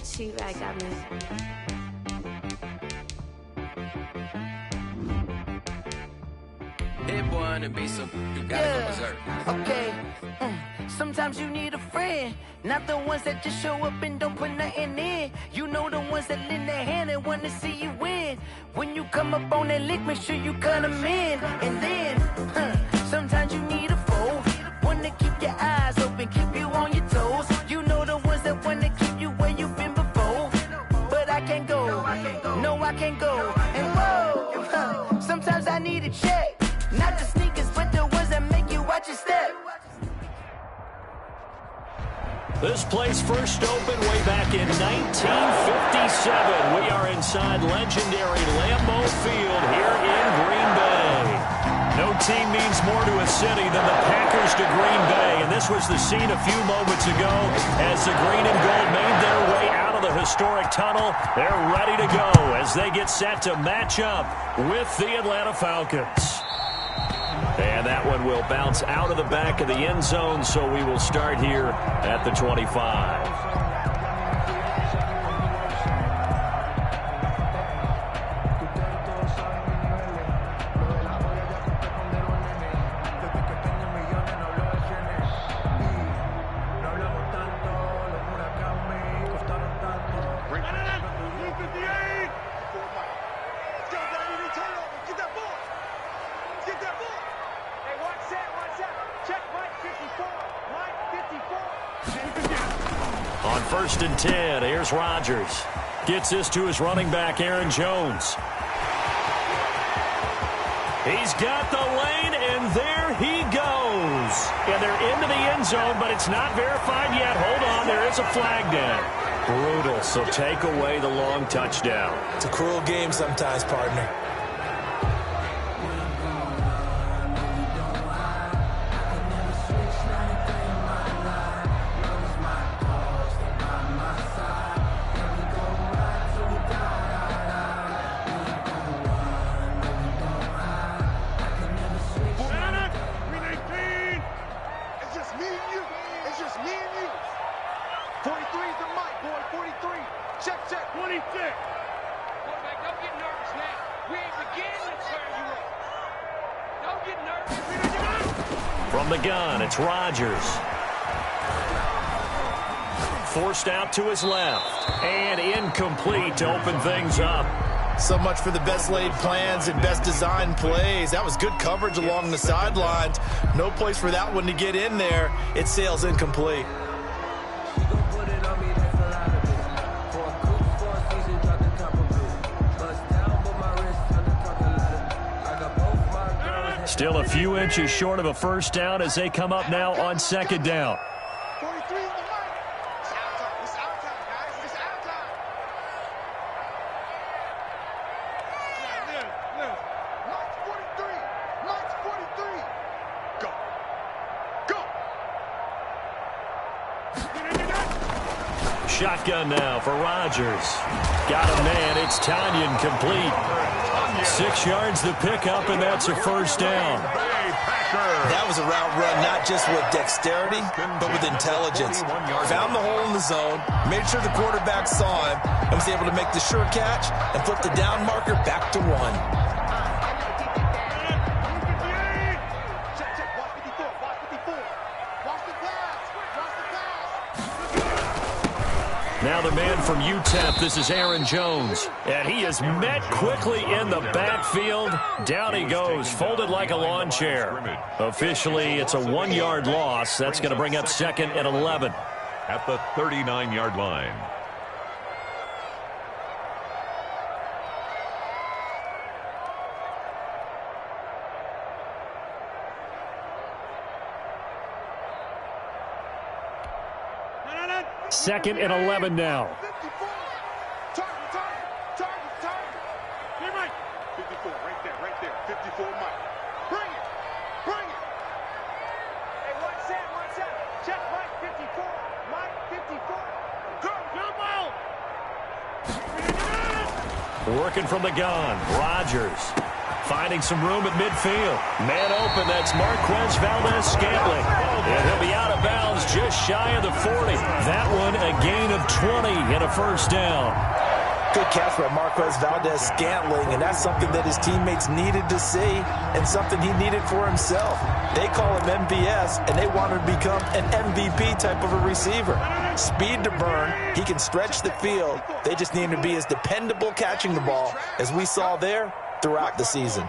She got me. Hit one and be so you gotta go berserk. Okay. Sometimes you need a friend, not the ones that just show up and don't put nothing in. You know the ones that lend their hand and want to see you win. When you come up on that lick, make sure you cut them in. And then, sometimes you need a foe, one to keep your eyes open, keep you on your toes. You know the ones that want to keep you where you've been before. But I can't go, no I can't go. And whoa, sometimes I need a check, not the sneakers, but the ones that make you watch your step. This place first opened way back in 1957. We are inside legendary Lambeau Field here in Green Bay. No team means more to a city than the Packers to Green Bay, and this was the scene a few moments ago as the green and gold made their way out of the historic tunnel. They're ready to go as they get set to match up with the Atlanta Falcons. And that one will bounce out of the back of the end zone, so we will start here at the 25. On 1st and 10, here's Rodgers. Gets this to his running back, Aaron Jones. He's got the lane, and there he goes. And they're into the end zone, but it's not verified yet. Hold on, there is a flag down. Brutal, so take away the long touchdown. It's a cruel game sometimes, partner. From the gun, it's Rodgers. Forced out to his left. And incomplete to open things up. So much for the best laid plans and best designed plays. That was good coverage along the sidelines. No place for that one to get in there. It sails incomplete. Still a few inches short of a first down as they come up now on 2nd down. 43 is the mark. It's our time. It's our time, guys. It's our time. Yeah, Mike's 43. Mike's 43. Go. Go. Shotgun now for Rodgers. Got a man. It's Tanyan complete. 6 yards the pickup, and that's a first down. That was a route run, not just with dexterity, but with intelligence. Found the hole in the zone, made sure the quarterback saw him, and was able to make the sure catch and flip the down marker back to 1. Now the man from UTEP, this is Aaron Jones. And he is met quickly in the backfield. Down he goes, folded like a lawn chair. Officially, it's a 1-yard loss. That's going to bring up 2nd and 11. At the 39-yard line. Second and 11 now. 54. Target. Hey, Mike. 54, right there. 54, Mike. Bring it. Hey, one set. Check Mike, 54. Mike, 54. Go ball. Working from the gun. Rodgers Finding some room at midfield. Man open, that's Marquez Valdez-Scantling. And he'll be out of bounds just shy of the 40. That one a gain of 20 and a first down. Good catch by Marquez Valdez-Scantling, and that's something that his teammates needed to see and something he needed for himself. They call him MVS, and they want him to become an MVP type of a receiver. Speed to burn. He can stretch the field. They just need him to be as dependable catching the ball as we saw there throughout the season.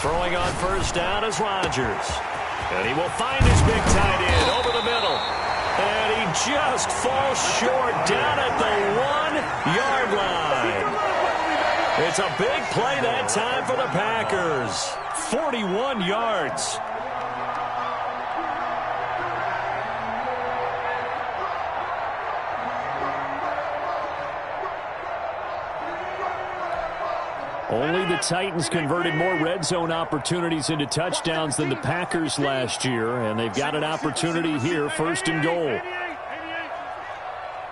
Throwing on first down is Rodgers. And he will find his big tight end over the middle. And he just falls short down at the 1-yard line. It's a big play that time for the Packers. 41 yards. Only the Titans converted more red zone opportunities into touchdowns than the Packers last year, and they've got an opportunity here, first and goal.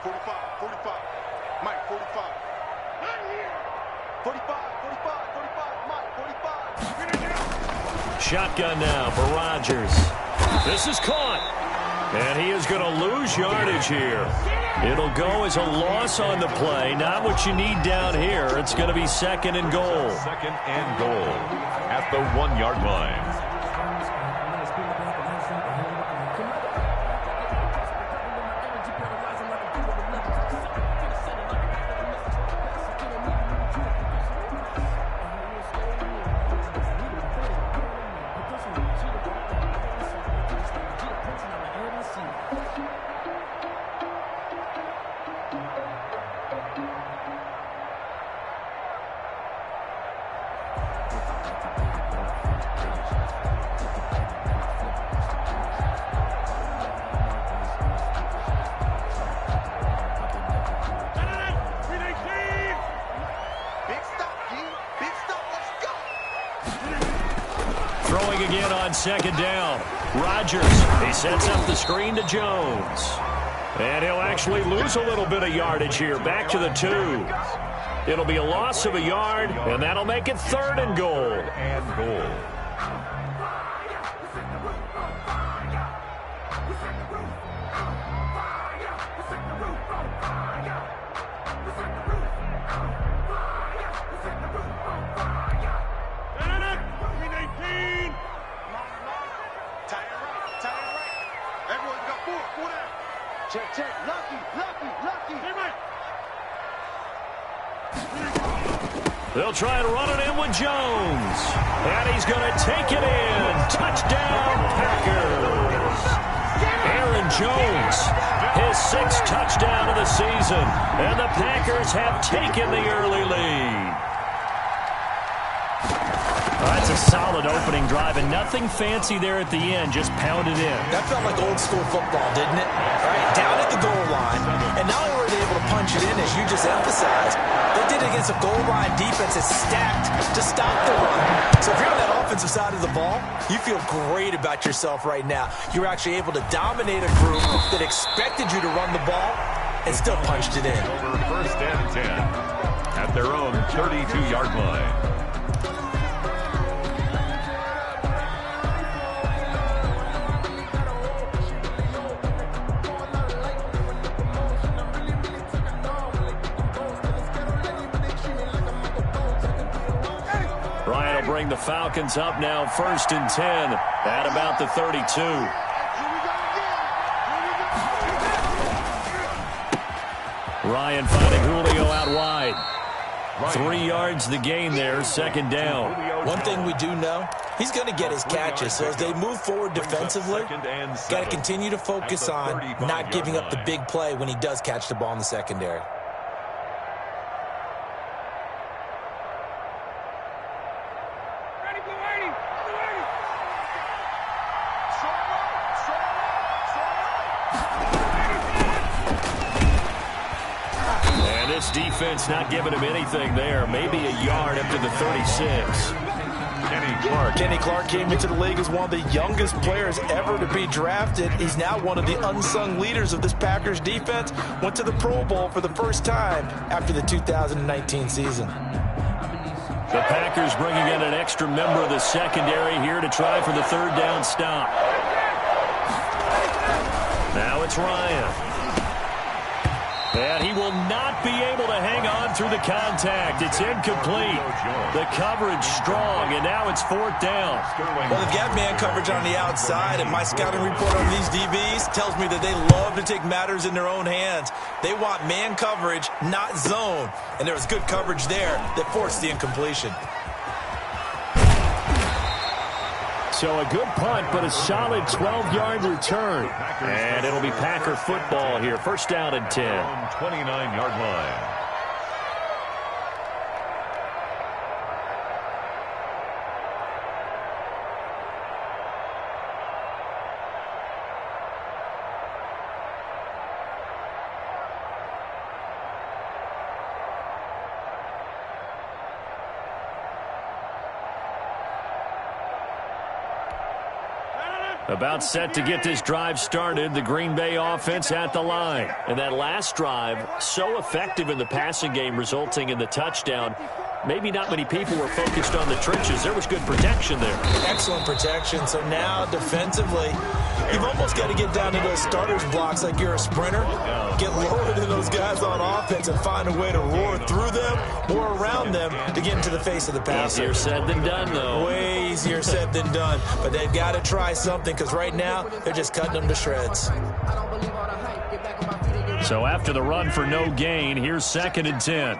45, 45. Mike, 45. 45, 45, Mike, 45. Shotgun now for Rodgers. This is caught. And he is going to lose yardage here. It'll go as a loss on the play. Not what you need down here. It's going to be second and goal. Second and goal at the 1-yard line. Again on second down. Rodgers, he sets up the screen to Jones. And he'll actually lose a little bit of yardage here. Back to the 2. It'll be a loss of a yard, and that'll make it third and goal. And goal. Check. Lucky. They'll try and run it in with Jones. And he's going to take it in. Touchdown, Packers. Aaron Jones, his 6th touchdown of the season. And the Packers have taken the early lead. That's a solid opening drive, and nothing fancy there at the end, just pounded in. That felt like old school football, didn't it? Right down at the goal line, and not only were they able to punch it in, as you just emphasized, they did it against a goal line defense that's stacked to stop the run. So if you're on that offensive side of the ball, you feel great about yourself right now. You're actually able to dominate a group that expected you to run the ball and still punched it in. Over first and 10 at their own 32-yard line. Bring the Falcons up now, first and 10 at about the 32. Ryan finding Julio out wide. 3 yards the gain there, second down. One thing we do know, he's going to get his catches. So as they move forward defensively, got to continue to focus on not giving up the big play when he does catch the ball in the secondary. Defense not giving him anything there. Maybe a yard up to the 36. Kenny Well, Kenny Clark came into the league as one of the youngest players ever to be drafted. He's now one of the unsung leaders of this Packers defense. Went to the Pro Bowl for the first time after the 2019 season. The Packers bringing in an extra member of the secondary here to try for the third down stop. Now it's Ryan. And he will not be able to hang on through the contact. It's incomplete. The coverage strong, and now it's fourth down. Well, they've got man coverage on the outside, and my scouting report on these DBs tells me that they love to take matters in their own hands. They want man coverage, not zone. And there was good coverage there that forced the incompletion. So a good punt, but a solid 12-yard return. And it'll be Packer football here. First down and 10. 29-yard line. About set to get this drive started, the Green Bay offense at the line. And that last drive, so effective in the passing game, resulting in the touchdown. Maybe not many people were focused on the trenches. There was good protection there. Excellent protection. So now, defensively, you've almost got to get down to those starters blocks like you're a sprinter. Get lower than those guys on offense and find a way to roar through them or around them to get into the face of the passer. Easier said than done, though. Way easier said than done. But they've got to try something because right now, they're just cutting them to shreds. So after the run for no gain, here's second and 10.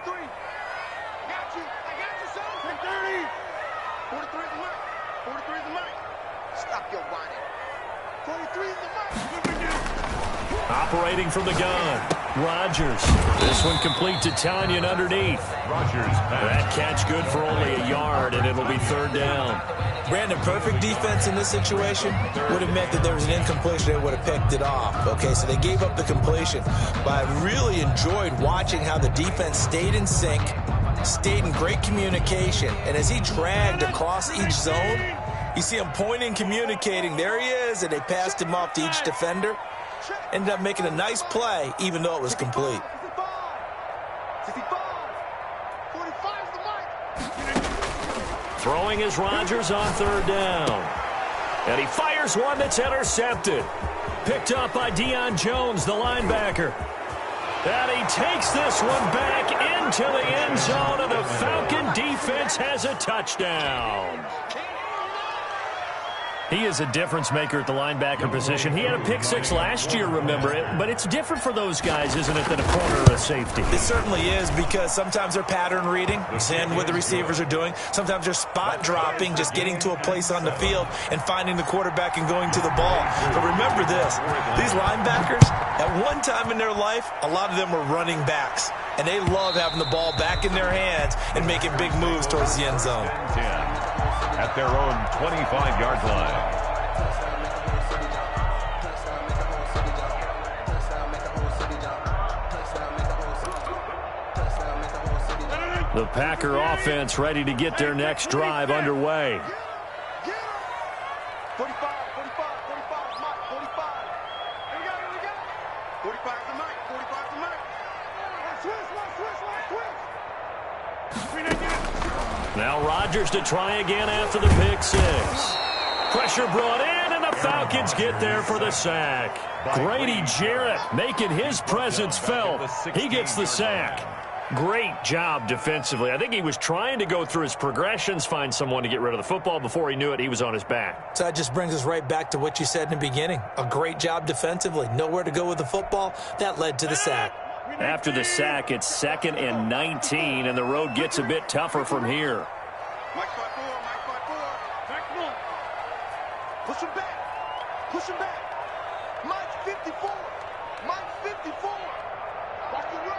Operating from the gun, Rodgers. This one complete to Tanyan underneath. Rodgers. That catch good for only a yard, and it'll be third down. Brandon, perfect defense in this situation would have meant that there was an incompletion. They would have picked it off. Okay, so they gave up the completion. But I really enjoyed watching how the defense stayed in sync, stayed in great communication. And as he dragged across each zone, you see him pointing, communicating. There he is, and they passed him off to each defender. Ended up making a nice play, even though it was complete. Throwing is Rodgers on third down. And he fires one that's intercepted. Picked up by Deion Jones, the linebacker. And he takes this one back into the end zone, and the Falcon defense has a touchdown. He is a difference maker at the linebacker position. He had a pick six last year, remember it. But it's different for those guys, isn't it, than a corner or a safety? It certainly is, because sometimes they're pattern reading, seeing what the receivers are doing. Sometimes they're spot dropping, just getting to a place on the field and finding the quarterback and going to the ball. But remember this, these linebackers, at one time in their life, a lot of them were running backs. And they love having the ball back in their hands and making big moves towards the end zone. At their own 25-yard line. The Packer offense ready to get their next drive underway. 45, 45, 45, Mike, 45. Here we go. 45 to Mike, 45 to Mike. Switch. Now Rodgers to try again after the pick six. Pressure brought in, and the Falcons get there for the sack. Grady Jarrett making his presence felt. He gets the sack. Great job defensively. I think he was trying to go through his progressions, find someone to get rid of the football. Before he knew it, he was on his back. So that just brings us right back to what you said in the beginning. A great job defensively. Nowhere to go with the football. That led to the sack. After the sack, it's 2nd and 19, and the road gets a bit tougher from here. Mike 5-4, Mike 5-4. Mike, come on. Push him back. Push him back. Mike 54. Mike 54. Watch the run.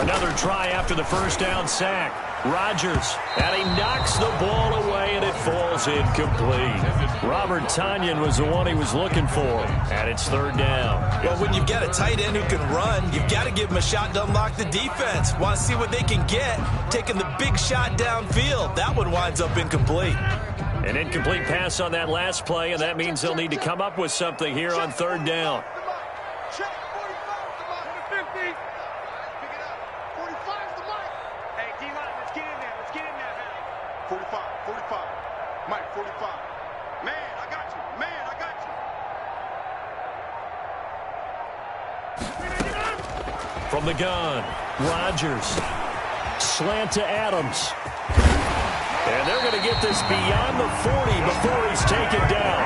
Another try after the first down sack. Rodgers, and he knocks the ball away, and it falls incomplete. Robert Tonyan was the one he was looking for, and it's third down. Well, when you've got a tight end who can run, you've got to give him a shot to unlock the defense. Want to see what they can get, taking the big shot downfield. That one winds up incomplete. An incomplete pass on that last play, and that means they'll need to come up with something here on third down. Check 45 to the 50. Pick it up. 45 to Mike. Hey, D-line, let's get in there. Let's get in there, man. 45. Mike, 45. Man, I got you. Man, I got you. From the gun, Rodgers. Slant to Adams. And they're going to get this beyond the 40 before he's taken down.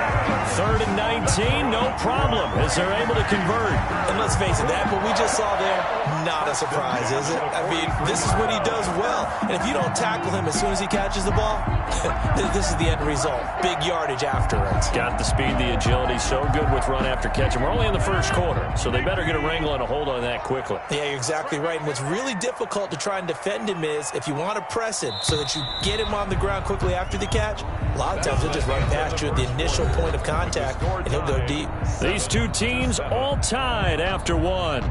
3rd and 19, no problem, as they're able to convert. And let's face it, that what we just saw there, not a surprise, is it? I mean, this is what he does well. And if you don't tackle him as soon as he catches the ball, this is the end result. Big yardage after it. Got the speed, the agility, so good with run after catch. And we're only in the first quarter, so they better get a wrangle and a hold on that quickly. Yeah, you're exactly right. And what's really difficult to try and defend him is if you want to press him so that you get him on the ground quickly after the catch, a lot of times he'll just run past you at the initial point of contact, and he'll go deep. These two teams all tied after one.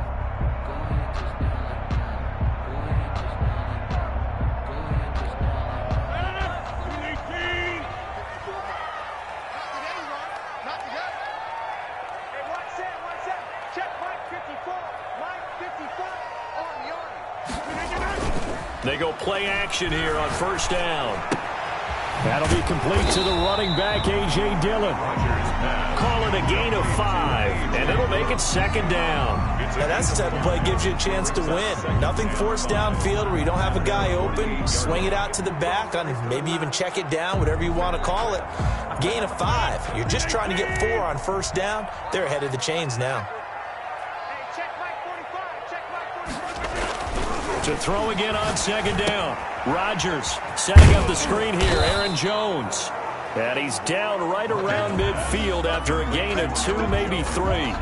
They go play action here on first down. That'll be complete to the running back, A.J. Dillon. Call it a gain of 5, and it'll make it second down. Now that's the type of play that gives you a chance to win. Nothing forced downfield where you don't have a guy open. Swing it out to the back, on maybe even check it down, whatever you want to call it. Gain of 5. You're just trying to get 4 on first down. They're ahead of the chains now. To throw again on second down. Rodgers setting up the screen here. Aaron Jones. And he's down right around midfield after a gain of 2, maybe 3.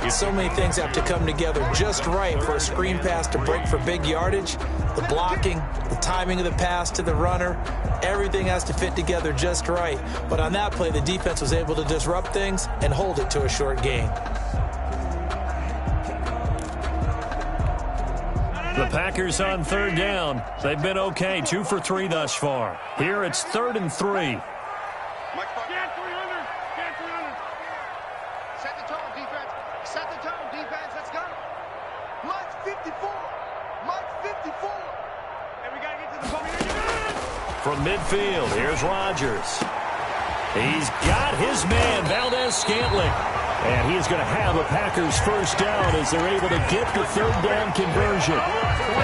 So many things have to come together just right for a screen pass to break for big yardage. The blocking, the timing of the pass to the runner, everything has to fit together just right. But on that play, the defense was able to disrupt things and hold it to a short gain. The Packers on third down. They've been okay, 2 for 3 thus far. Here it's 3rd and 3. Scan 300. Scan 300. Set the tone, defense. Set the tone, defense. Let's go. Mike's 54. Mike's 54. And we got to get to the ball. From midfield, here's Rodgers. He's got his man, Valdez-Scantling. And he is going to have a Packers first down as they're able to get the third down conversion.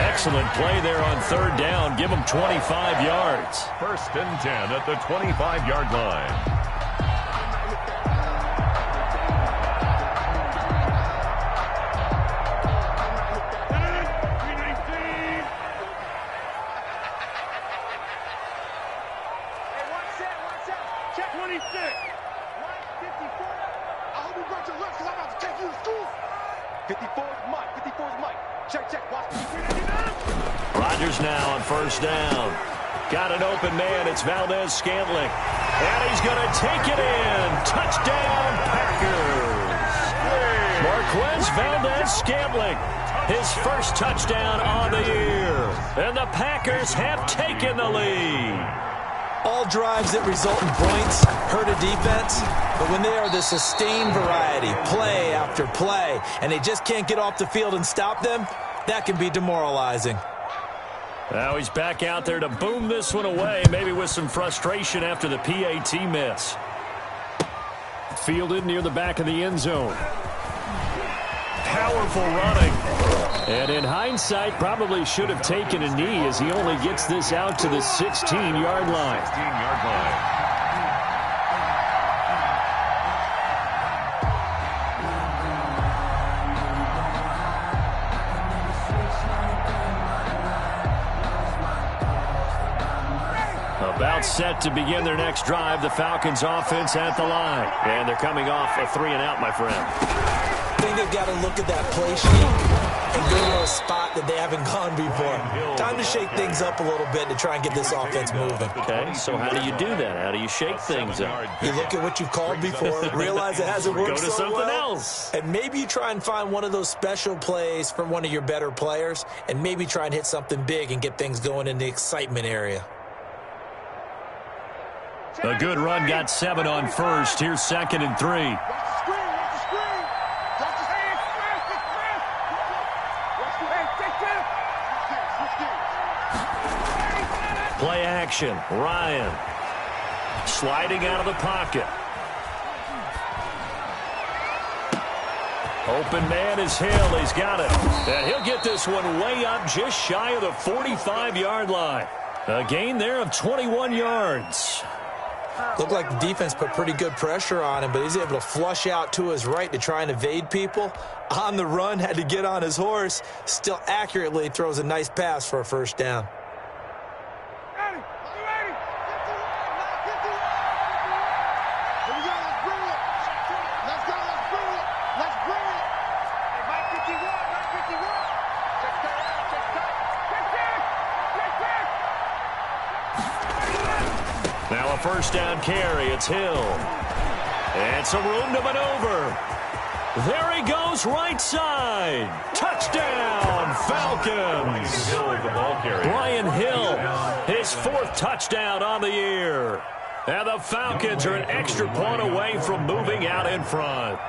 Excellent play there on third down. Give them 25 yards. 1st and 10 at the 25-yard line. Check 26. Mike 54. I hope you brought your lunch because I'm about to take you to school. 54 is Mike. 54 is Mike. Check. Watch me. Rodgers now on first down. Got an open man. It's Valdez-Scantling. And he's going to take it in. Touchdown, Packers. Marquez Valdez-Scantling. His first touchdown on the year. And the Packers have taken the lead. All drives that result in points hurt a defense, but when they are the sustained variety, play after play, and they just can't get off the field and stop them, that can be demoralizing. Now he's back out there to boom this one away, maybe with some frustration after the PAT miss. Fielded near the back of the end zone. Powerful running. And in hindsight, probably should have taken a knee as he only gets this out to the 16-yard line. 16-yard line. About set to begin their next drive, the Falcons offense at the line. And they're coming off a 3-and-out, my friend. I think they've got to look at that play sheet and go to a spot that they haven't gone before. Time to shake things up a little bit to try and get this offense moving. Okay, so how do you do that? How do you shake things up? You look at what you've called before, realize it hasn't worked Go to so something well, else. and maybe you try and find one of those special plays from one of your better players, and maybe try and hit something big and get things going in the excitement area. A good run got 7 on first. Here's 2nd and 3. Play action. Ryan sliding out of the pocket. Open man is Hill. He's got it. And he'll get this one way up just shy of the 45-yard line. A gain there of 21 yards. Looked like the defense put pretty good pressure on him, but he's able to flush out to his right to try and evade people. On the run, had to get on his horse. Still accurately throws a nice pass for a first down. Now a first down carry. It's Hill. And some room to maneuver. There he goes, right side. Touchdown, Falcons. Brian Hill, his 4th touchdown on the year. And the Falcons are an extra point away from moving out in front.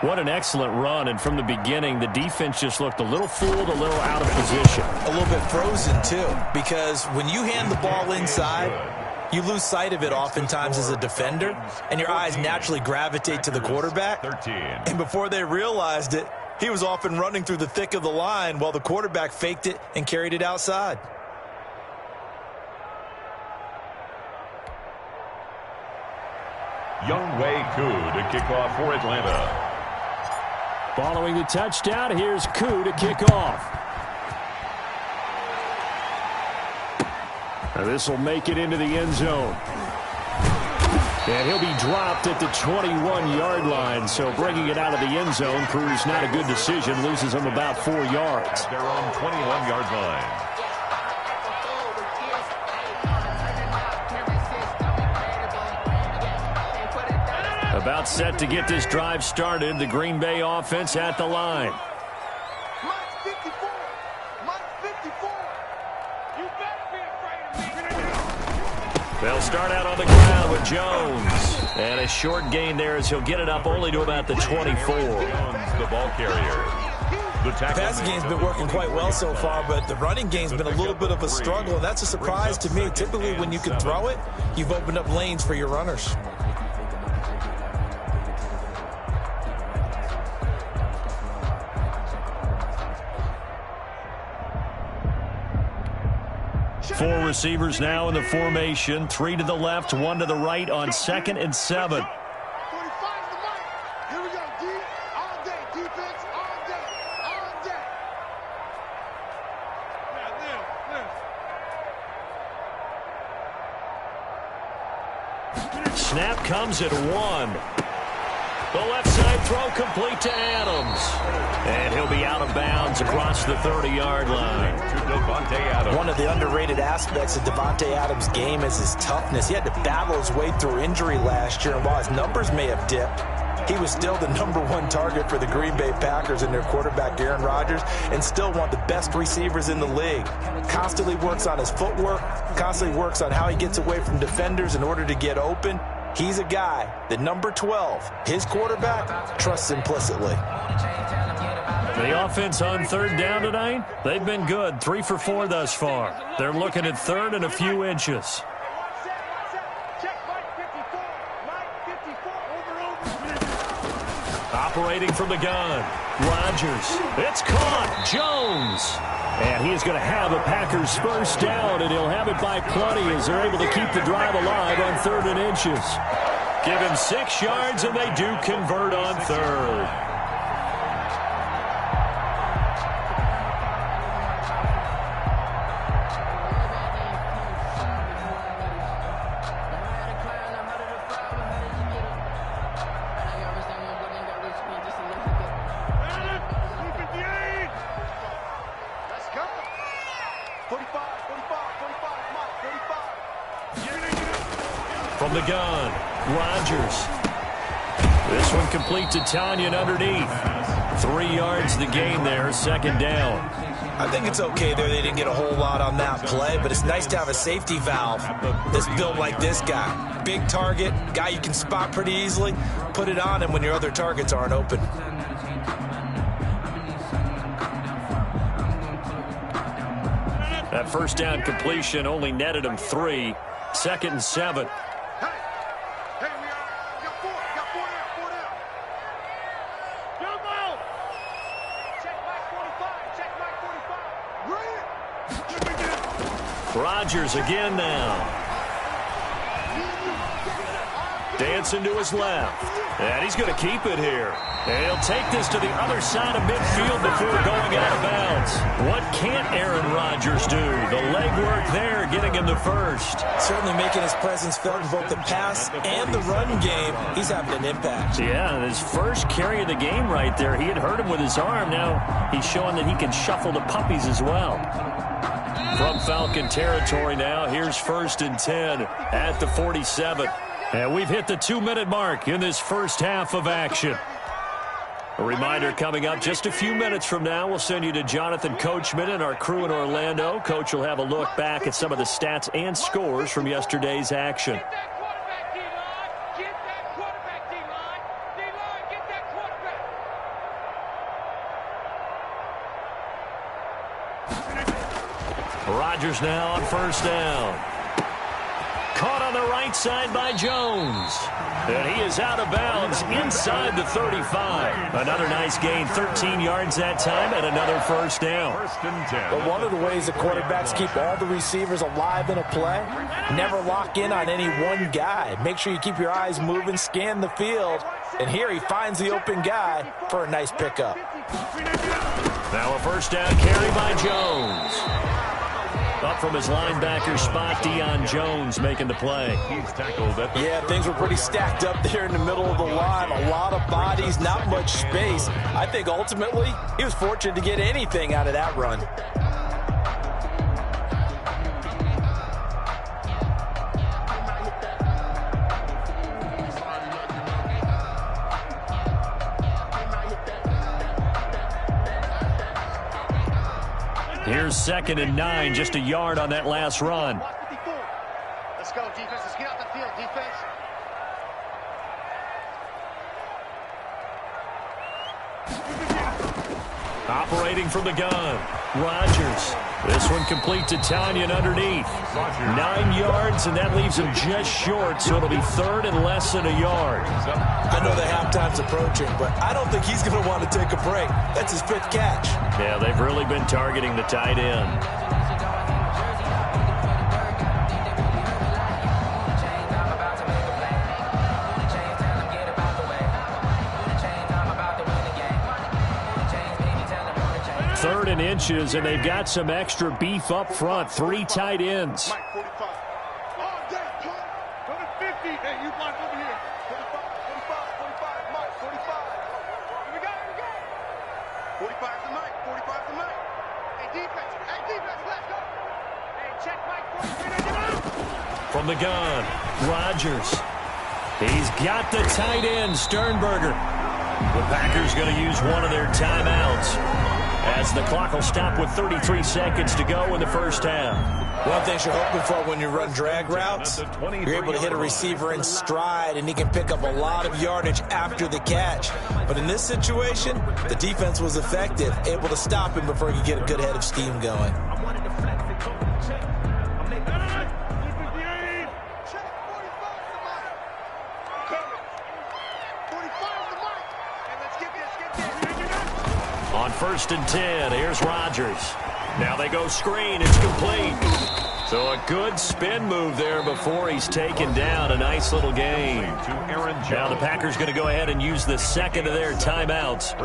What an excellent run, and from the beginning, the defense just looked a little fooled, a little out of position. A little bit frozen, too, because when you hand the ball inside, you lose sight of it oftentimes as a defender, and your eyes naturally gravitate to the quarterback. And before they realized it, he was off and running through the thick of the line while the quarterback faked it and carried it outside. Younghoe Koo to kick off for Atlanta. Following the touchdown, here's Koo to kick off. And this will make it into the end zone. And he'll be dropped at the 21-yard line, so bringing it out of the end zone proves not a good decision, loses him about 4 yards. At their own 21-yard line. About set to get this drive started, the Green Bay offense at the line. Mike 54. Mike 54. You better be afraid of me. They'll start out on the ground with Jones. And a short gain there as he'll get it up only to about the 24. Jones, the ball carrier. The passing game's been working quite well so far, but the running game's been a little bit of a struggle, and that's a surprise to me. Typically, when you can throw it, you've opened up lanes for your runners. Four receivers now in the formation. 3 to the left, 1 to the right on 2nd and 7. 45 to Mike. Here we go, D. All day. Defense all day. All day. Snap comes at 1. The left side throw complete to Adams. And he'll be out of bounds across the 30-yard line. One of the underrated aspects of Devontae Adams' game is his toughness. He had to battle his way through injury last year, and while his numbers may have dipped, he was still the #1 target for the Green Bay Packers and their quarterback, Aaron Rodgers, and still one of the best receivers in the league. Constantly works on his footwork, constantly works on how he gets away from defenders in order to get open. He's a guy that number 12, his quarterback, trusts implicitly. The offense on 3rd down tonight, they've been good. 3 for 4 thus far. They're looking at 3rd and a few inches. Operating from the gun, Rodgers. It's caught. Jones. And he is going to have a Packers first down, and he'll have it by plenty as they're able to keep the drive alive on 3rd and inches. Give him 6 yards, and they do convert on 3rd. From the gun, Rodgers. This one complete to Tanyan underneath. 3 yards the gain there, second down. I think it's okay there. They didn't get a whole lot on that play, but it's nice to have a safety valve that's built like this guy. Big target, guy you can spot pretty easily. Put it on him when your other targets aren't open. That first down completion only netted him 3. 2nd and 7. Rodgers again now. Dancing to his left. And he's going to keep it here. And he'll take this to the other side of midfield before going out of bounds. What can't Aaron Rodgers do? The legwork there getting him the first. Certainly making his presence felt in both the pass and the run game. He's having an impact. Yeah, his first carry of the game right there. He had hurt him with his arm. Now he's showing that he can shuffle the puppies as well. From Falcon territory now, here's 1st and 10 at the 47. And we've hit the 2-minute mark in this first half of action. A reminder coming up just a few minutes from now, we'll send you to Jonathan Coachman and our crew in Orlando. Coach will have a look back at some of the stats and scores from yesterday's action. Rodgers now on 1st down. Caught on the right side by Jones. And he is out of bounds inside the 35. Another nice gain, 13 yards that time, and another 1st down. 1st and 10. But one of the ways the quarterbacks keep all the receivers alive in a play, never lock in on any one guy. Make sure you keep your eyes moving, scan the field, and here he finds the open guy for a nice pickup. Now a 1st down carry by Jones. Up from his linebacker spot, Deion Jones making the play. He's tackled at the Yeah, things were pretty stacked up there in the middle of the line. A lot of bodies, not much space. I think ultimately he was fortunate to get anything out of that run. Here's 2nd and 9, just a yard on that last run. Let's go, defense. Let's get out the field, defense. Operating from the gun, Rodgers. This one complete to Tanyan underneath. 9 yards, and that leaves him just short, so it'll be 3rd and less than a yard. I know the halftime's approaching, but I don't think he's going to want to take a break. That's his 5th catch. Yeah, they've really been targeting the tight end. Third and inches, and they've got some extra beef up front. 3 tight ends. Mike, 45. Oh, damn, go to 50. Hey, you block over here. 45, Mike, 45. Here we go. 45 to Mike, 45 to Mike. Hey, defense, let's go. Hey, check Mike, 43, get out. From the gun, Rodgers. He's got the tight end, Sternberger. The Packers going to use one of their timeouts, as the clock will stop with 33 seconds to go in the first half. One thing you're hoping for when you run drag routes, you're able to hit a receiver in stride, and he can pick up a lot of yardage after the catch. But in this situation, the defense was effective, able to stop him before he could get a good head of steam going. On 1st and 10, here's Rodgers. Now they go screen. It's complete. So a good spin move there before he's taken down. A nice little gain. Now the Packers going to go ahead and use the 2nd of their timeouts,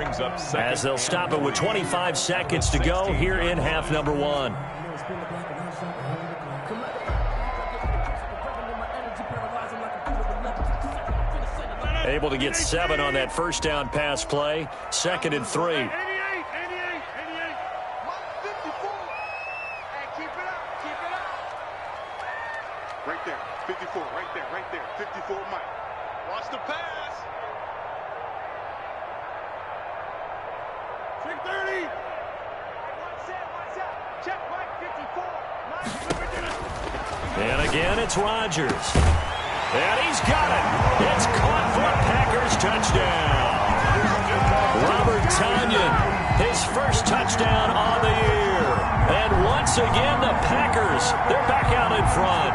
as they'll stop it with 25 seconds to go here in half number 1. Able to get 7 on that 1st down pass play. 2nd and 3. Right there, 54. 54, right there. 54, Mike. Watch the pass. Check 30. Watch out. Check Mike, 54. And again, it's Rodgers. And he's got it. It's caught for a Packers touchdown. Robert Tonyan, his first touchdown on the year. And once again, the Packers, they're back out in front.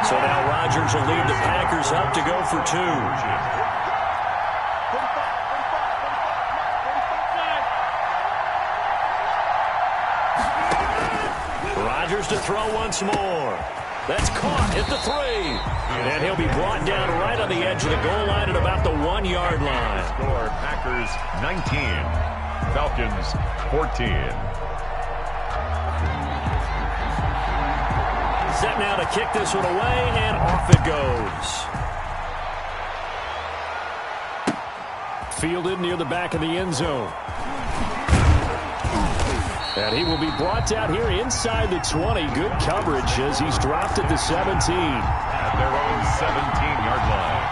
So now Rodgers will lead the Packers up to go for 2. Rodgers to throw once more. That's caught at the 3. And he'll be brought down right on the edge of the goal line at about the 1-yard line. Score, Packers 19, Falcons 14. Set now to kick this one away, and off it goes. Fielded near the back of the end zone. And he will be brought down here inside the 20. Good coverage as he's dropped at the 17. At their own 17-yard line.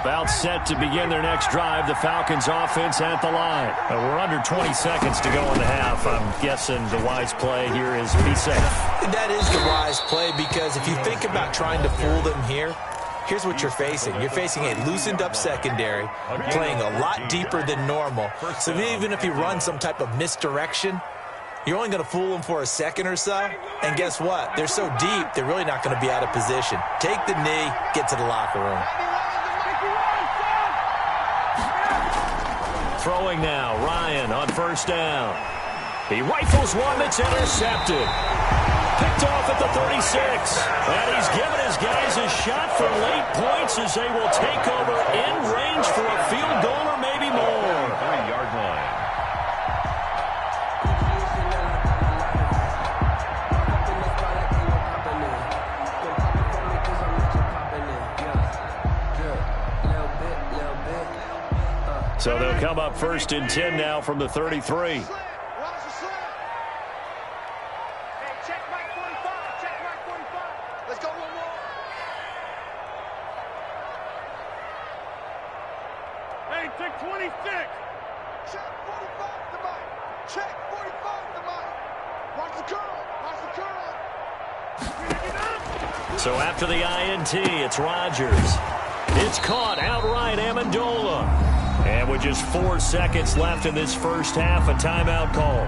About set to begin their next drive. The Falcons offense at the line. We're under 20 seconds to go in the half. I'm guessing the wise play here is be safe. That is the wise play, because if you think about trying to fool them here, here's what you're facing. You're facing a loosened up secondary, playing a lot deeper than normal. So even if you run some type of misdirection, you're only going to fool them for a second or so. And guess what? They're so deep, they're really not going to be out of position. Take the knee, get to the locker room. Throwing now, Ryan on first down. He rifles one that's intercepted. Picked off at the 36. And he's given his guys a shot for late points as they will take over in range for a field goal or maybe more. 3-yard line. So they'll come up first and 10 now from the 33. Hey, check Mike 45. Check Mike 45. Let's go one more. Hey, check 26. Check 45 to Mike. Check 45 to Mike. Watch the curl. Watch the curl. So after the INT, it's Rodgers. It's caught outright, Amendola. And with just 4 seconds left in this first half, a timeout call.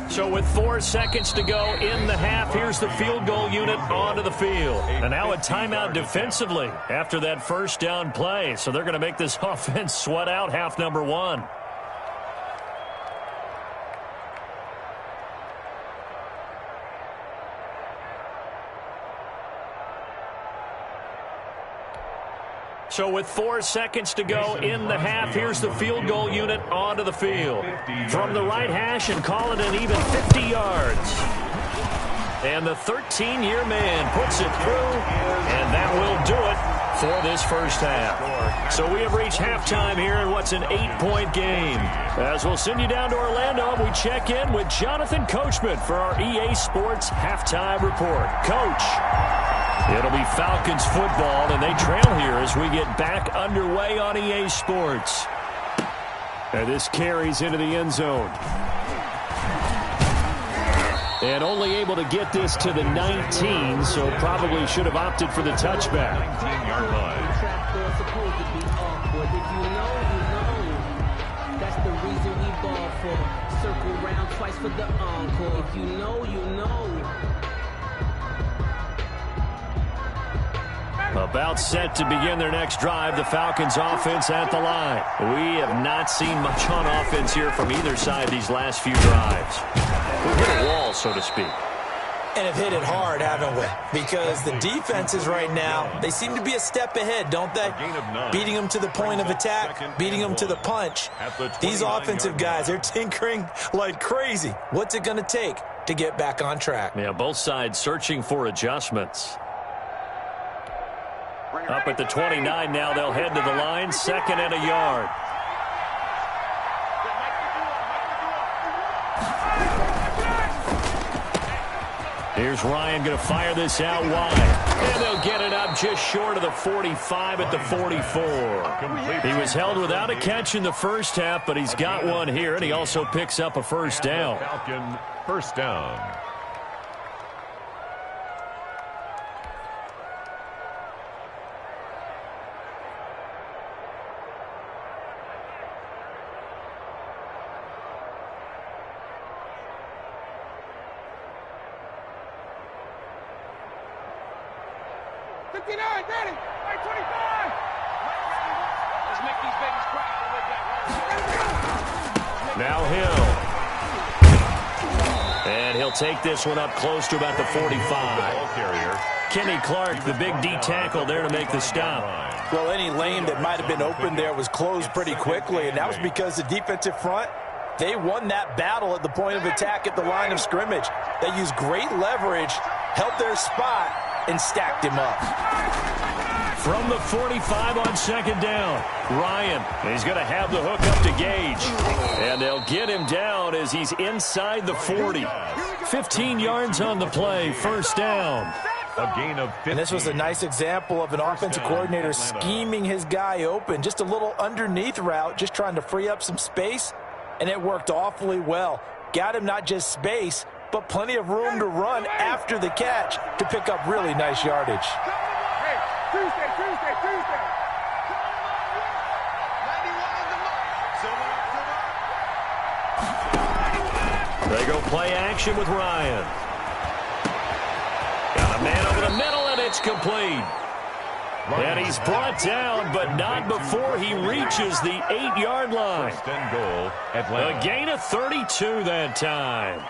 So with 4 seconds to go in the half, here's the field goal unit onto the field. And now a timeout defensively after that first down play. So they're going to make this offense sweat out half number 1. So with 4 seconds to go in the half, here's the field goal unit onto the field. From the right hash and call it an even 50 yards. And the 13-year man puts it through, and that will do it for this first half. So we have reached halftime here in what's an 8-point game. As we'll send you down to Orlando, we check in with Jonathan Coachman for our EA Sports Halftime Report. Coach. It'll be Falcons football, and they trail here as we get back underway on EA Sports. And this carries into the end zone. And only able to get this to the 19, so probably should have opted for the touchback. 19-yard line. That's the reason we ball for. Circle round twice for the encore. If you know, you know. About set to begin their next drive, the Falcons offense at the line. We have not seen much on offense here from either side these last few drives. We've hit a wall, so to speak. And have hit it hard, haven't we? Because the defenses right now, they seem to be a step ahead, don't they? Beating them to the point of attack, beating them to the punch. These offensive guys, they're tinkering like crazy. What's it going to take to get back on track? Yeah, both sides searching for adjustments. Up at the 29 now, they'll head to the line, 2nd and a yard. Here's Ryan going to fire this out wide. And they'll get it up just short of the 45 at the 44. He was held without a catch in the first half, but he's got one here, and he also picks up a first down. Falcon, first down. Now Hill. And he'll take this one up close to about the 45. Kenny Clark, the big D tackle there to make the stop. Well, any lane that might have been open there was closed pretty quickly, and that was because the defensive front, they won that battle at the point of attack at the line of scrimmage. They used great leverage, held their spot, and stacked him up. From the 45 on 2nd down, Ryan, he's going to have the hook up to Gage. And they'll get him down as he's inside the 40. 15 yards on the play, first down. A gain of 15. And this was a nice example of an offensive coordinator scheming his guy open. Just a little underneath route, just trying to free up some space, and it worked awfully well. Got him not just space, but plenty of room to run after the catch to pick up really nice yardage. Tuesday. They go play action with Ryan. Got a man over the middle, and it's complete. And he's brought down, but not before he reaches the 8-yard line. First and goal, Atlanta. A gain of 32 that time.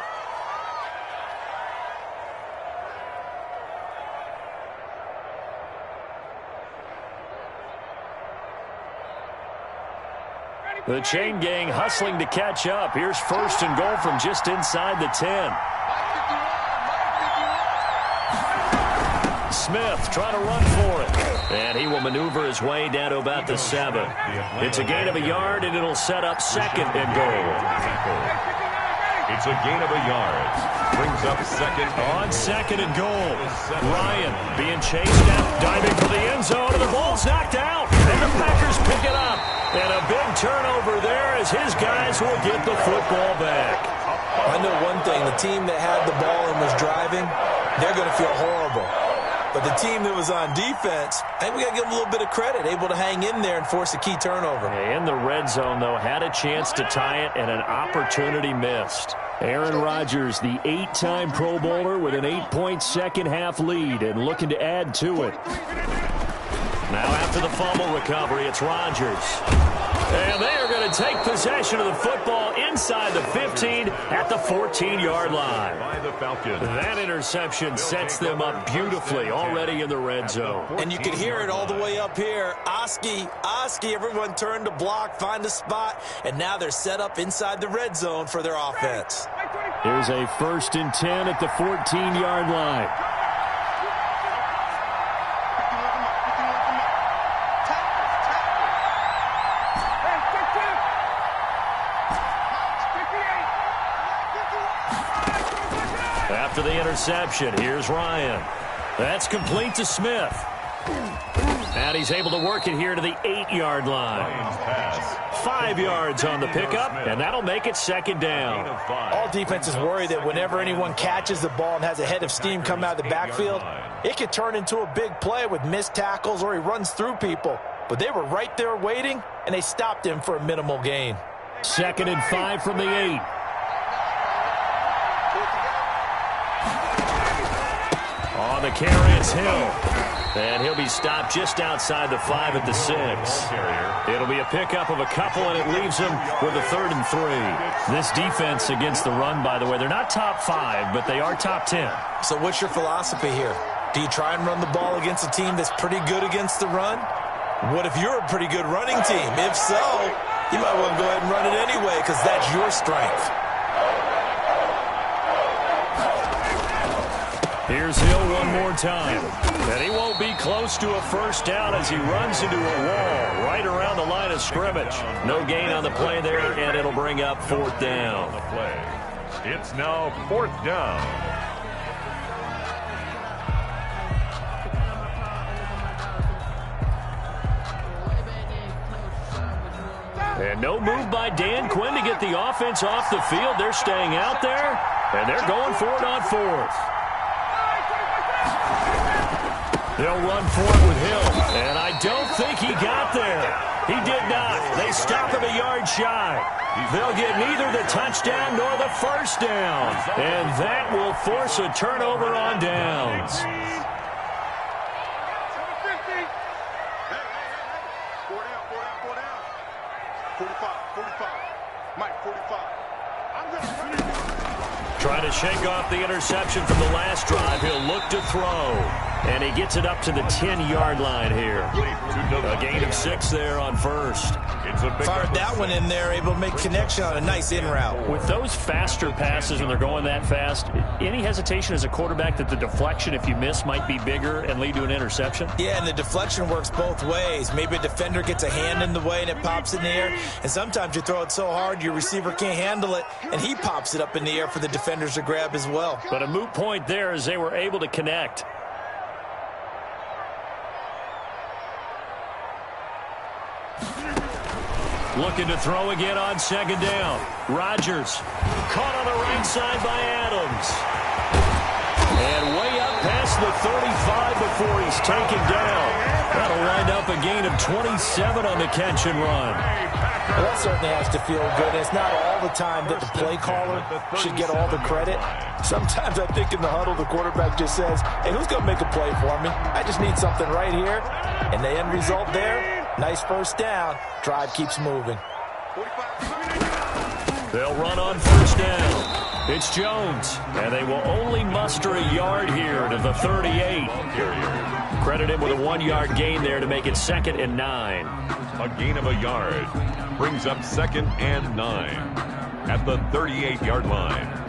The chain gang hustling to catch up. Here's 1st and goal from just inside the 10. Smith trying to run for it. And he will maneuver his way down to about the 7. It's a gain of a yard, and it'll set up 2nd and goal. It's a gain of a yard. Brings up 2nd. On 2nd and goal. Ryan being chased out, diving for the end zone, and the ball's knocked out. And the Packers pick it up. And a big turnover there as his guys will get the football back. I know one thing. The team that had the ball and was driving, they're going to feel horrible. But the team that was on defense, I think we got to give them a little bit of credit, able to hang in there and force a key turnover. In the red zone, though, had a chance to tie it and an opportunity missed. Aaron Rodgers, the 8-time Pro Bowler with an 8-point second-half lead and looking to add to it. Now after the fumble recovery, it's Rodgers. And they are going to take possession of the football inside the 15 at the 14-yard line. By the Falcons. That interception sets them up beautifully already in the red zone. And you can hear it all the way up here. Oski, everyone turned to block, find a spot, and now they're set up inside the red zone for their offense. Here's a 1st and 10 at the 14-yard line. After the interception, here's Ryan. That's complete to Smith. And he's able to work it here to the 8-yard line. 5 yards on the pickup, and that'll make it 2nd down. All defenses worry that whenever anyone catches the ball and has a head of steam come out of the backfield, it could turn into a big play with missed tackles or he runs through people. But they were right there waiting, and they stopped him for a minimal gain. 2nd and 5 from the 8. On the carry, it's Hill. And he'll be stopped just outside the 5 at the 6. It'll be a pickup of a couple, and it leaves him with a 3rd and 3. This defense against the run, by the way, they're not top 5, but they are top 10. So what's your philosophy here? Do you try and run the ball against a team that's pretty good against the run? What if you're a pretty good running team? If so, you might want to go ahead and run it anyway because that's your strength. Here's Hill one more time. And he won't be close to a first down as he runs into a wall right around the line of scrimmage. No gain on the play there, and it'll bring up 4th down. It's now 4th down. And no move by Dan Quinn to get the offense off the field. They're staying out there, and they're going for it on 4th. They'll run for it with Hill, and I don't think he got there. He did not. They stop him a yard shy. They'll get neither the touchdown nor the first down, and that will force a turnover on downs. 4 down. 45. Mike, 45. I'm going to Trying to shake off the interception from the last drive. He'll look to throw. And he gets it up to the 10-yard line here. A gain of 6 there on first. Fired that one in there, able to make connection on a nice in route. With those faster passes when they're going that fast, any hesitation as a quarterback that the deflection, if you miss, might be bigger and lead to an interception? Yeah, and the deflection works both ways. Maybe a defender gets a hand in the way and it pops in the air. And sometimes you throw it so hard your receiver can't handle it, and he pops it up in the air for the defenders to grab as well. But a moot point there as they were able to connect. Looking to throw again on 2nd down. Rodgers caught on the right side by Adams. And way up past the 35 before he's taken down. That'll wind up a gain of 27 on the catch and run. Well, that certainly has to feel good. It's not all the time that the play caller should get all the credit. Sometimes I think in the huddle the quarterback just says, hey, who's going to make a play for me? I just need something right here. And the end result there, nice first down. Drive keeps moving. They'll run on first down. It's Jones, and they will only muster a yard here to the 38. Credit him with a 1-yard gain there to make it 2nd and 9. A gain of a yard brings up 2nd and 9 at the 38-yard line.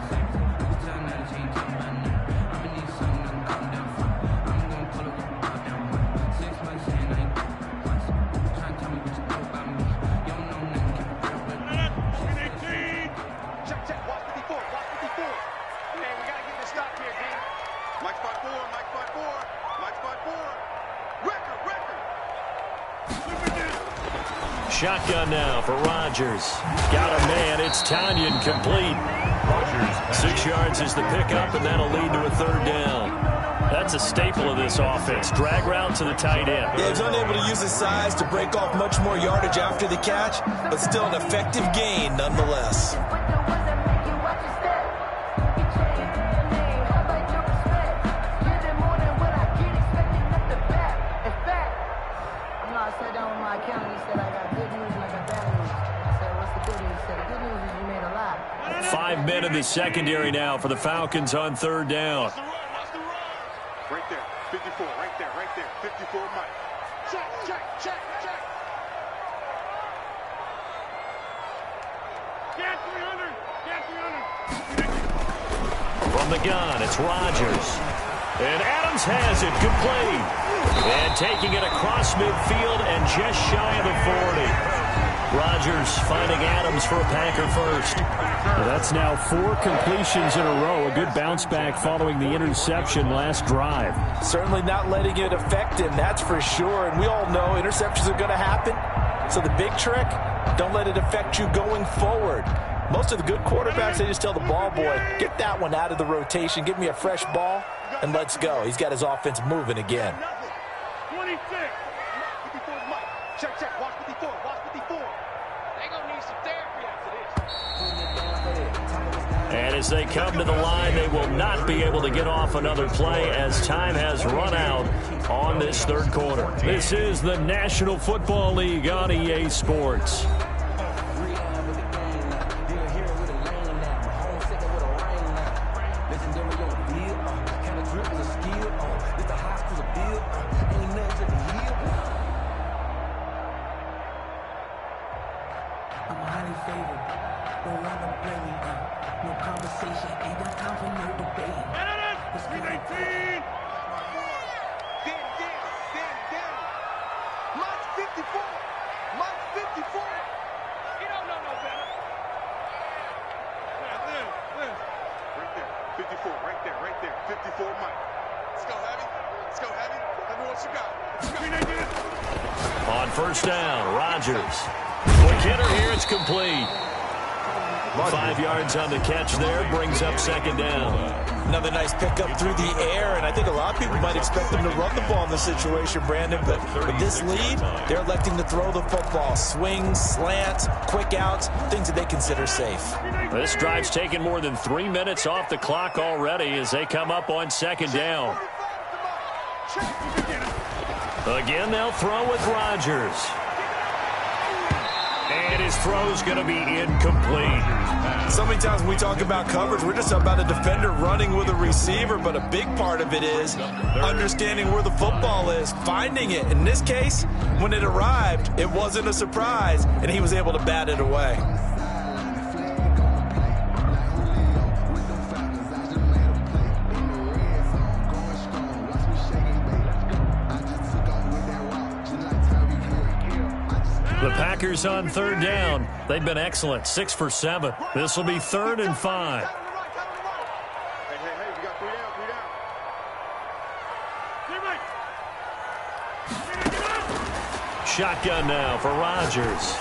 Shotgun now for Rodgers. Got a man. It's Tanyan complete. 6 yards is the pickup, and that'll lead to a 3rd down. That's a staple of this offense. Drag route to the tight end. Yeah, he's unable to use his size to break off much more yardage after the catch, but still an effective gain nonetheless. Sat down with my accountant. He said, I got good news and I got bad news. I said, what's the good news? He said, the good news is you made a lot. 5 men in the secondary now for the Falcons on 3rd down. Right there, 54, right there, 54, Mike. Check. Get 300. From the gun, it's Rodgers. And Adams has it, complete. And taking it across midfield and just shy of the 40. Rodgers finding Adams for a Packer first. Well, that's now 4 completions in a row. A good bounce back following the interception last drive. Certainly not letting it affect him, that's for sure. And we all know interceptions are going to happen. So the big trick, don't let it affect you going forward. Most of the good quarterbacks, they just tell the ball boy, get that one out of the rotation, give me a fresh ball, and let's go. He's got his offense moving again. 26. 54 Mike. Check. Watch 54. They gonna need some therapy after this. And as they come to the line, they will not be able to get off another play as time has run out on this third quarter. This is the National Football League on EA Sports. On first down, Rodgers. Quick hitter here, it's complete. 5 yards on the catch there, brings up second down. Another nice pickup through the air, and I think a lot of people might expect them to run the ball in this situation, Brandon, but with this lead, they're electing to throw the football. Swings, slants, quick outs, things that they consider safe. This drive's taken more than 3 minutes off the clock already as they come up on second down. Again, they'll throw with Rodgers. And his throw's going to be incomplete. So many times when we talk about coverage, we're just about a defender running with a receiver, but a big part of it is understanding where the football is, finding it. In this case, when it arrived, it wasn't a surprise, and he was able to bat it away. The Packers on third down. They've been excellent, 6 for 7. This will be 3rd and 5. Hey, we got 3 down. Shotgun now for Rodgers.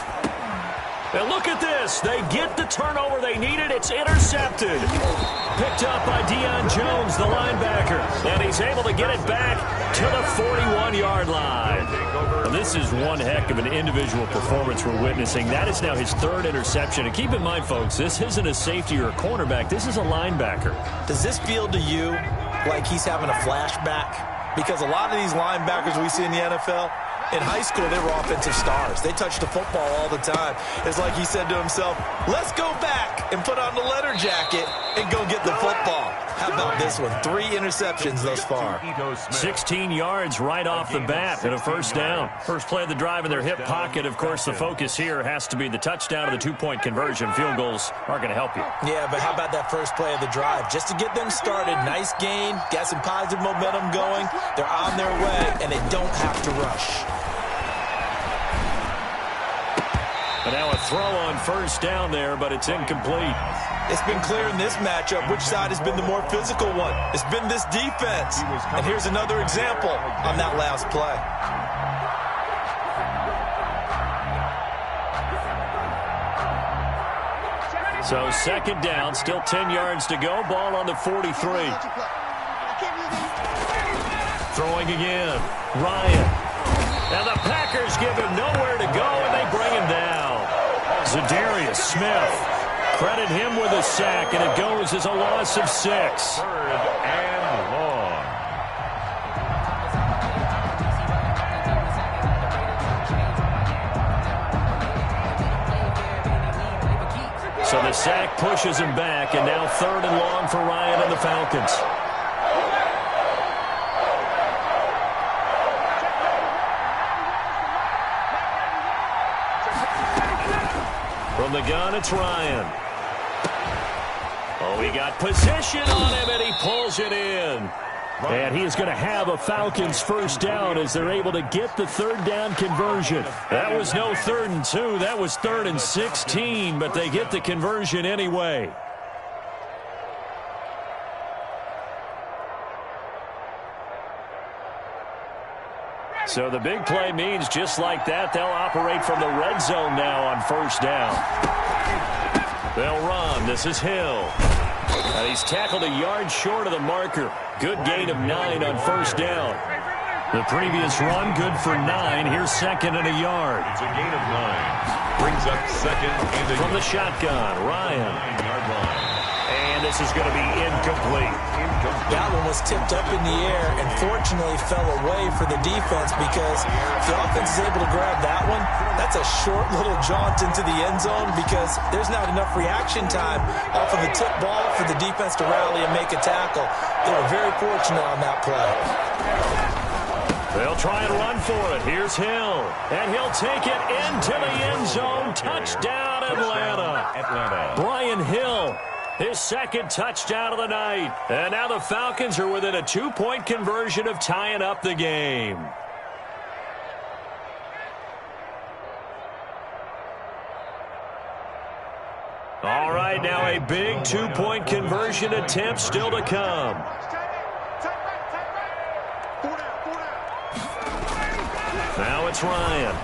And look at this. They get the turnover they needed. It's intercepted. Picked up by Deion Jones, the linebacker. And he's able to get it back to the 41-yard line. Well, this is one heck of an individual performance we're witnessing. That is now his 3rd interception. And keep in mind, folks, this isn't a safety or a cornerback. This is a linebacker. Does this feel to you like he's having a flashback? Because a lot of these linebackers we see in the NFL, in high school, they were offensive stars. They touched the football all the time. It's like he said to himself, let's go back and put on the leather jacket and go get the football. How about this one? 3 interceptions thus far. 16 yards right off the bat and a first down. First play of the drive in their hip pocket. Of course, the focus here has to be the touchdown of the 2-point conversion. Field goals aren't going to help you. Yeah, but how about that first play of the drive? Just to get them started, nice gain, got some positive momentum going. They're on their way, and they don't have to rush. And now a throw on first down there, but it's incomplete. It's been clear in this matchup which side has been the more physical one. It's been this defense. And here's another example on that last play. So second down, still 10 yards to go. Ball on the 43. Throwing again. Ryan. And the Packers give him nowhere to go, and they bring him down. Zadarius Smith. Credit him with a sack, and it goes as a loss of 6. 3rd and long. So the sack pushes him back, and now 3rd and long for Ryan and the Falcons. From the gun, it's Ryan. Oh, he got position on him, and he pulls it in. And he is going to have a Falcons first down as they're able to get the 3rd down conversion. That was no 3rd and 2. That was 3rd and 16, but they get the conversion anyway. So the big play means just like that, they'll operate from the red zone now on first down. They'll run. This is Hill. And he's tackled a yard short of the marker. Good gain of 9 on first down. The previous run, good for 9. Here's 2nd and a yard. It's a gain of 9. Brings up 2nd and a From the shotgun, Ryan. 9-yard line. this is going to be incomplete. That one was tipped up in the air and fortunately fell away for the defense, because if the offense is able to grab that one, that's a short little jaunt into the end zone, because there's not enough reaction time off of the tip ball for the defense to rally and make a tackle. They were very fortunate on that play. They'll try and run for it. Here's Hill, and he'll take it into the end zone. Touchdown, Atlanta. Brian Hill, his second touchdown of the night. And now the Falcons are within a 2-point conversion of tying up the game. All right, now a big 2-point conversion attempt still to come. Now it's Ryan.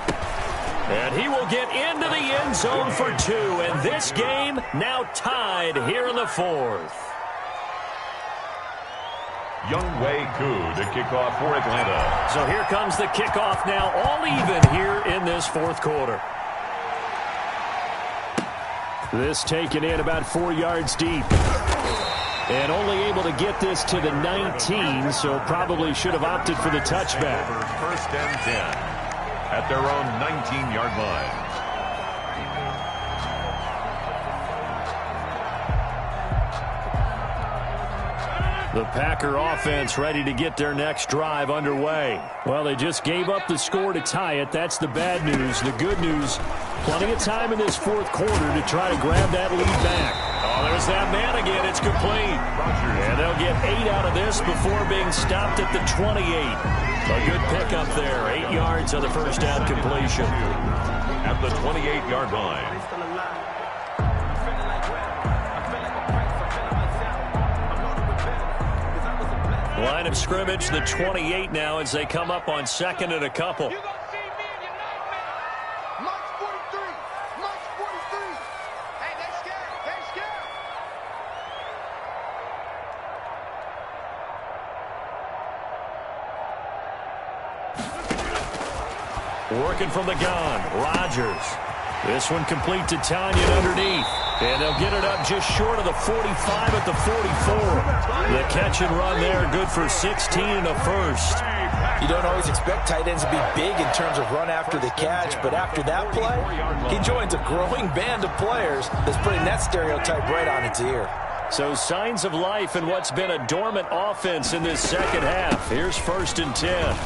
And he will get into the end zone for 2. And this game now tied here in the 4th. Younghoe Koo to kick off for Atlanta. So here comes the kickoff now, all even here in this 4th quarter. This taken in about 4 yards deep. And only able to get this to the 19, so probably should have opted for the touchback. First and 10 at their own 19-yard line. The Packer offense ready to get their next drive underway. Well, they just gave up the score to tie it. That's the bad news. The good news, plenty of time in this 4th quarter to try to grab that lead back. Oh, there's that man again. It's complete. And they'll get 8 out of this before being stopped at the 28. A good pickup there. 8 yards on the first down completion. At the 28-yard line. Line of scrimmage, the 28 now as they come up on 2nd and a couple. Working from the gun, Rodgers. This one complete to Tanyan underneath. And they'll get it up just short of the 45 at the 44. The catch and run there, good for 16 and a first. You don't always expect tight ends to be big in terms of run after the catch, but after that play, he joins a growing band of players that's putting that stereotype right on its ear. So signs of life in what's been a dormant offense in this second half. Here's 1st and 10.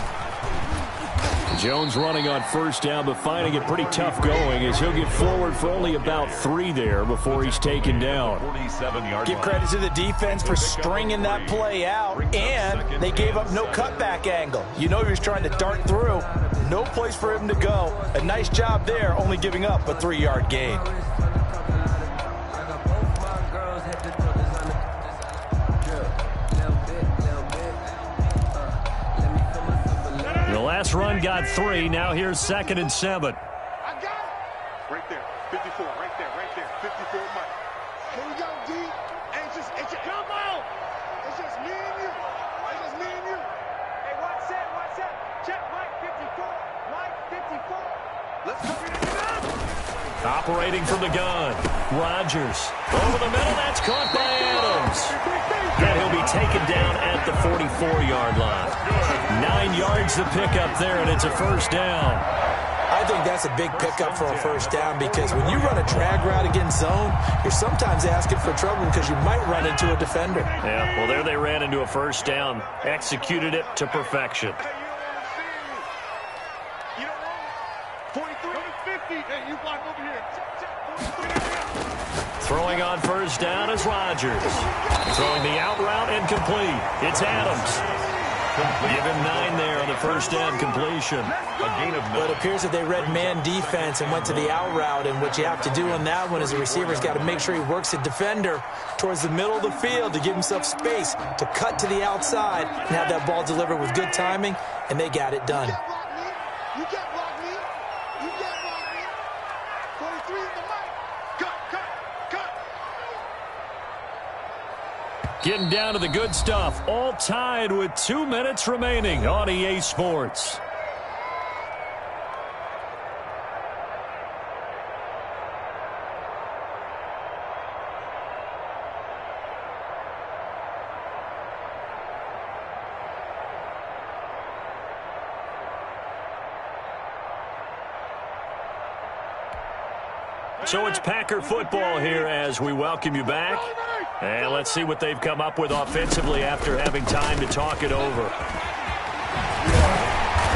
Jones running on first down, but finding it pretty tough going as he'll get forward for only about 3 there before he's taken down. Give credit to the defense for stringing that play out, and they gave up no cutback angle. You know he was trying to dart through. No place for him to go. A nice job there, only giving up a 3-yard gain. The last run got 3. Now here's 2nd and 7. I got it. Right there. 54. Right there. 54 Mike. Here we go, D. And it's just come on. It's just me and you. Hey, what's that? Check Mike 54. Mike 54. Let's go. Operating from the gun. Rodgers. Over the middle. That's caught by Adams. And he'll be taken down at the 44-yard line. 9 yards to pick up there, and it's a first down. I think that's a big pickup for a first down, because when you run a drag route against zone, you're sometimes asking for trouble because you might run into a defender. Yeah, well, there they ran into a first down. Executed it to perfection. You don't want 43 to 50. Hey, you block over here. Throwing on first down is Rodgers. Throwing the out route incomplete. It's Adams. Give him 9 there on the first down completion. But it appears that they read man defense and went to the out route, and what you have to do on that one is the receiver's got to make sure he works the defender towards the middle of the field to give himself space to cut to the outside and have that ball delivered with good timing, and they got it done. You can't block me. 43 in the mic. Cut. Getting down to the good stuff. All tied with 2 minutes remaining on EA Sports. So it's Packer football here as we welcome you back. And let's see what they've come up with offensively after having time to talk it over.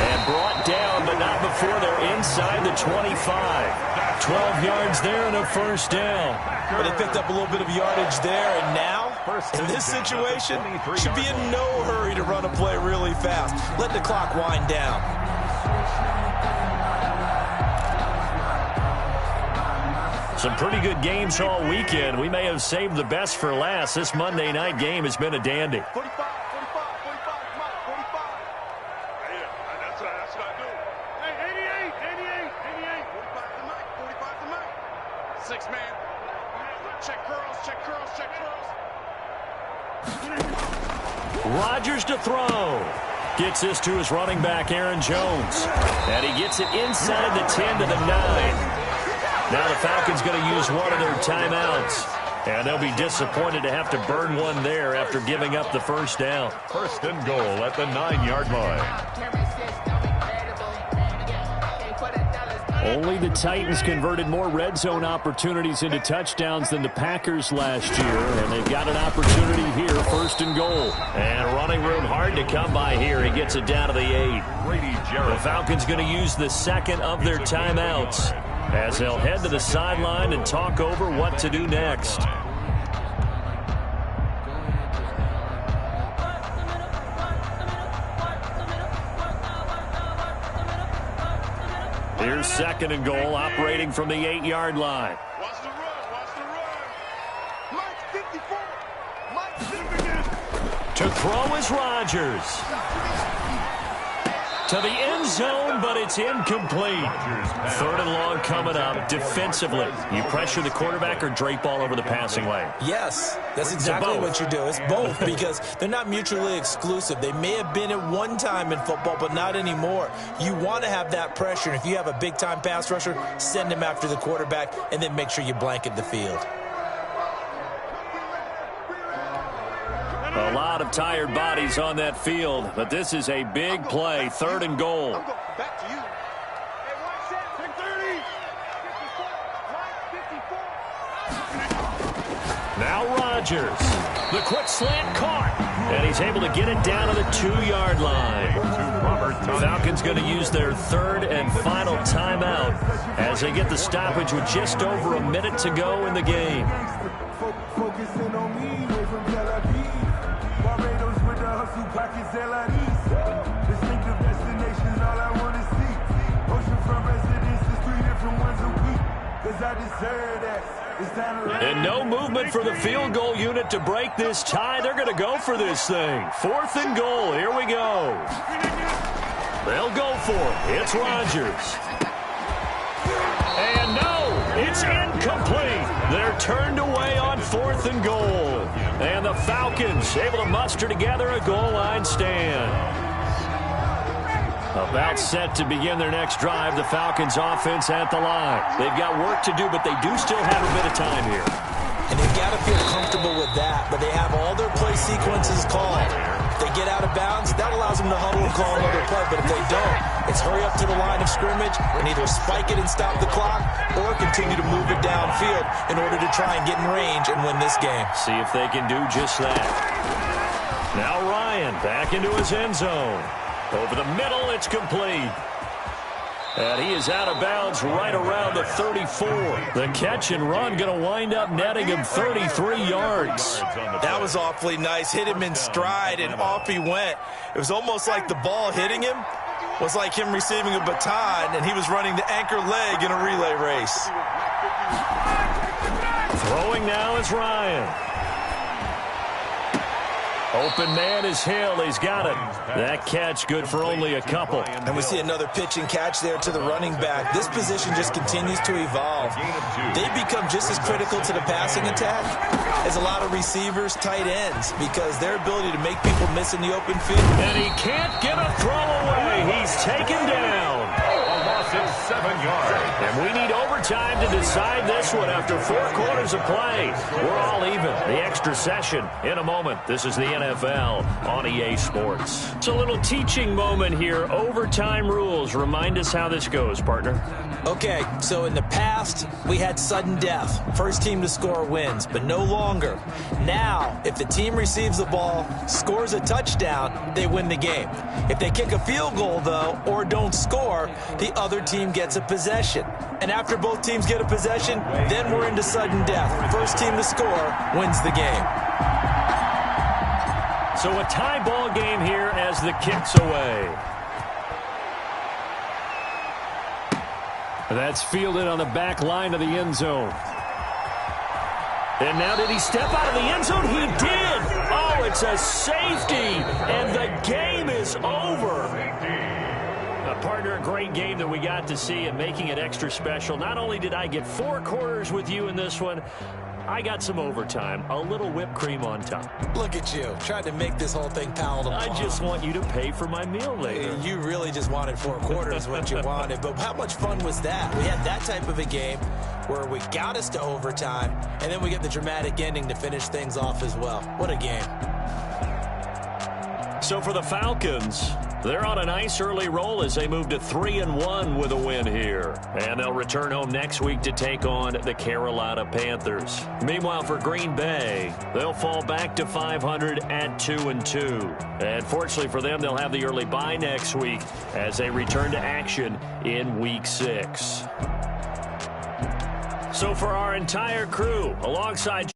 And brought down, but not before they're inside the 25. 12 yards there and a first down. But they picked up a little bit of yardage there, and now, in this situation, should be in no hurry to run a play really fast. Let the clock wind down. Some pretty good games all weekend. We may have saved the best for last. This Monday night game has been a dandy. 45, 45, 45, Mike, 45. Yeah, that's what I do. Hey, 88. 45 to Mike, 45 to Mike. 6 man. Check curls. Rodgers to throw. Gets this to his running back, Aaron Jones. And he gets it inside the 10 to the 9. Now the Falcons going to use one of their timeouts. And they'll be disappointed to have to burn one there after giving up the first down. First and goal at the 9-yard line. Only the Titans converted more red zone opportunities into touchdowns than the Packers last year. And they've got an opportunity here, first and goal. And running room hard to come by here. He gets it down to the 8. The Falcons going to use the second of their timeouts as they'll head to the sideline and talk over what to do next. Here's second and goal, operating from the 8-yard line. Watch the run. Mike 54. Mike 54. To throw is Rodgers. To the end zone, but it's incomplete. Third and long coming up. Defensively, you pressure the quarterback or drape all over the passing lane? Yes, that's exactly what you do. It's both because they're not mutually exclusive. They may have been at one time in football, but not anymore. You want to have that pressure. And if you have a big-time pass rusher, send him after the quarterback and then make sure you blanket the field. A lot of tired bodies on that field, but this is a big play. Third and goal. Back to you. Hey, watch that. 30. 54. Now Rodgers. The quick slant caught. And he's able to get it down to the 2-yard line. Falcons going to use their third and final timeout as they get the stoppage with just over a minute to go in the game. Focusing on me, way from Tel Aviv. Barbados with the hustle pockets, distinctive destinations, all I want to see. Oceanfront residences, 3 different ones a week. Cause I deserve that. It's time to And no movement for the field goal unit to break this tie. They're going to go for this thing. Fourth and goal. Here we go. They'll go for it. It's Rodgers. And no, it's incomplete. They're turned away on fourth and goal. And the Falcons able to muster together a goal line stand. About set to begin their next drive, the Falcons offense at the line. They've got work to do, but they do still have a bit of time here. And they've got to feel comfortable with that, but they have all their play sequences called. If they get out of bounds, that allows them to huddle and call another play, but if they don't, it's hurry up to the line of scrimmage and either spike it and stop the clock or continue to move it downfield in order to try and get in range and win this game. See if they can do just that. Now Ryan back into his end zone. Over the middle, it's complete. And he is out of bounds right around the 34. The catch and run going to wind up netting him 33 yards. That was awfully nice. Hit him in stride, and off he went. It was almost like the ball hitting him was like him receiving a baton, and he was running the anchor leg in a relay race. Throwing now is Ryan. Open man is Hill. He's got it. That catch good for only a couple. And we see another pitch and catch there to the running back. This position just continues to evolve. They become just as critical to the passing attack as a lot of receivers, tight ends, because their ability to make people miss in the open field. And he can't get a throw away. He's taken down. 7 yards. And we need overtime to decide this one after 4 quarters of play. We're all even. The extra session in a moment. This is the NFL on EA Sports. It's a little teaching moment here. Overtime rules. Remind us how this goes, partner. Okay, so in the past, we had sudden death. First team to score wins, but no longer. Now, if the team receives the ball, scores a touchdown, they win the game. If they kick a field goal, though, or don't score, the other team gets a possession. And after both teams get a possession, then we're into sudden death. First team to score wins the game. So a tie ball game here as the kick's away. That's fielded on the back line of the end zone. And now did he step out of the end zone? He did. Oh, it's a safety. And the game is over. Partner, a great game that we got to see and making it extra special. Not only did I get 4 quarters with you in this one, I got some overtime, a little whipped cream on top. Look at you, trying to make this whole thing palatable. I just want you to pay for my meal later. You really just wanted 4 quarters, what you wanted. But how much fun was that? We had that type of a game where we got us to overtime, and then we get the dramatic ending to finish things off as well. What a game. So for the Falcons, they're on a nice early roll as they move to 3-1 with a win here. And they'll return home next week to take on the Carolina Panthers. Meanwhile, for Green Bay, they'll fall back to 500 at 2-2. And fortunately for them, they'll have the early bye next week as they return to action in Week 6. So for our entire crew, alongside